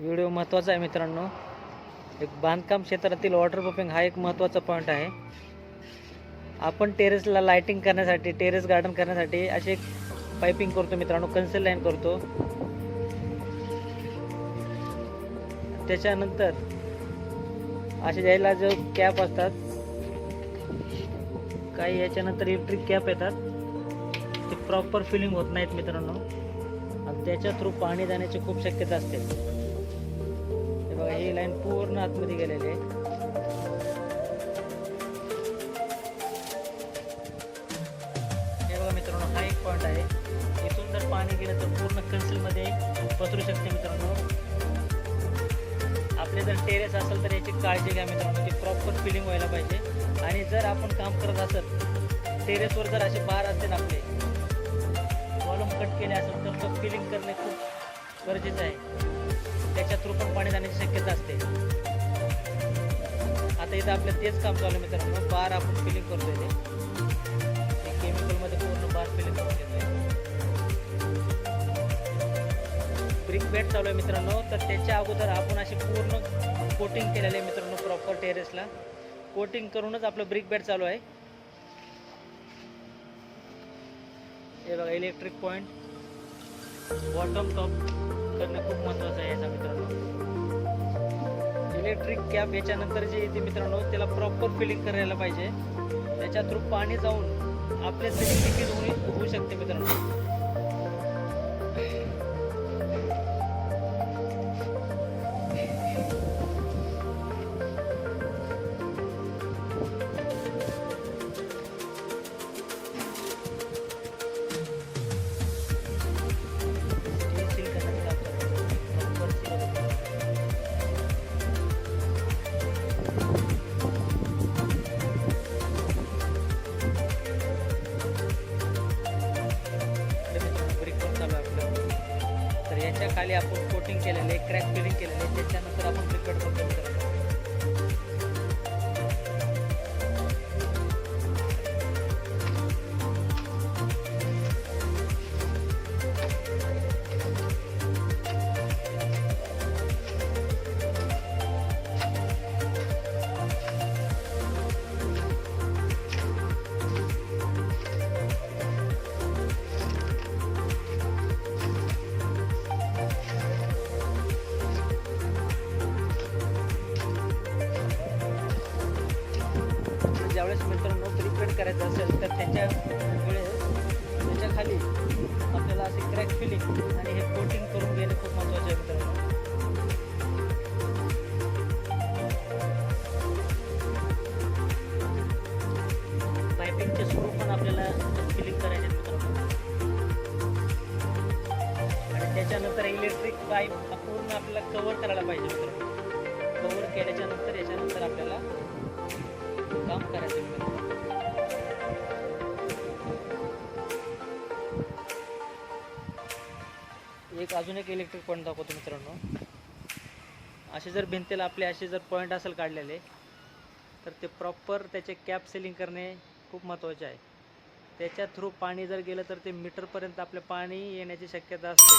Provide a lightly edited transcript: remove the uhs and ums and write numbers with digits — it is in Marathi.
व्हिडिओ महत्त्वाचा आहे मित्रांनो. एक बांधकाम क्षेत्रातील वॉटर पंपिंग हा एक महत्त्वाचा पॉईंट आहे. आपण टेरेसला लाइटिंग करण्यासाठी, टेरेस गार्डन करण्यासाठी असे एक पाइपिंग करतो मित्रांनो, कन्सिल लाईन करतो. त्याच्यानंतर असे ज्याला जो कॅप असतात, काही याच्यानंतर इलेक्ट्रिक कॅप येतात, ते प्रॉपर फिलिंग होत नाहीत मित्रांनो, आणि त्याच्या थ्रू पाणी जाण्याची खूप शक्यता असते. हे बघा, ही लाईन पूर्ण आतमध्ये गेलेली आहे. हे बघा मित्रांनो, हा एक पॉईंट आहे. इथून जर पाणी गेलं तर पूर्ण कन्सिलमध्ये पसरू शकते मित्रांनो. आपले जर टेरेस असेल तर याची काळजी घ्या मित्रांनो, ती प्रॉपर फिलिंग व्हायला पाहिजे. आणि जर आपण काम करत असेल टेरेसवर, जर असे बार असतील, आपले कॉलम कट केले असेल, तर तो फिलिंग करणे खूप गरजेचं आहे. त्याच्या थ्रू पण पाणी जाण्याची शक्यता असते. आता इथं आपलं तेच काम चालू आहे मित्रांनो. बार आपण फिलिंग करतोय, ते केमिकलमध्ये पूर्ण बार फिलिंग करून घेतोय. ब्रिक बेड चालू आहे मित्रांनो. तर त्याच्या अगोदर आपण अशी पूर्ण कोटिंग केलेलं आहे मित्रांनो. प्रॉपर टेरेसला कोटिंग करूनच आपलं ब्रिक बेड चालू आहे. हे बघा, इलेक्ट्रिक पॉईंट बॉटम टॉप करणं खूप महत्त्वाचं आहे याचा मित्रांनो. इलेक्ट्रिक कॅप याच्यानंतर जे येते मित्रांनो, त्याला प्रॉपर फिलिंग करायला पाहिजे. त्याच्या थ्रू पाणी जाऊन आपल्या सिलिंग देखील होऊ शकते मित्रांनो. याच्या खाली आपण कोटिंग केलेले, क्रॅक फिलिंग केलेले, त्याच्यानंतर आपण ब्रिक बेड करतो मित्रांनो. ज्यावेळेस मित्रांनो ब्रिक बेड करायचं असेल तर त्याच्या वेळेस त्याच्या खाली आपल्याला असे क्रॅक फिलिंग आणि हे कोटिंग करून घेणे खूप महत्त्वाचे आहे मित्रांनो. पायपिंगचे स्क्रू पण आपल्याला फिलिंग करायचे मित्रांनो. आणि त्याच्यानंतर इलेक्ट्रिक पाईप पूर्ण आपल्याला कव्हर करायला पाहिजे मित्रांनो. कव्हर केल्याच्या नंतर याच्यानंतर आपल्याला काम करायचं मित्रांनो. अजून एक इलेक्ट्रिक पॉईंट दाखवतो मित्रांनो. असे जर भिंतीला आपले असे जर पॉईंट असेल काढलेले, तर ते प्रॉपर त्याचे कॅप सेलिंग करणे खूप महत्त्वाचे आहे. त्याच्या थ्रू पाणी जर गेलं तर ते मीटरपर्यंत आपले पाणी येण्याची शक्यता असते.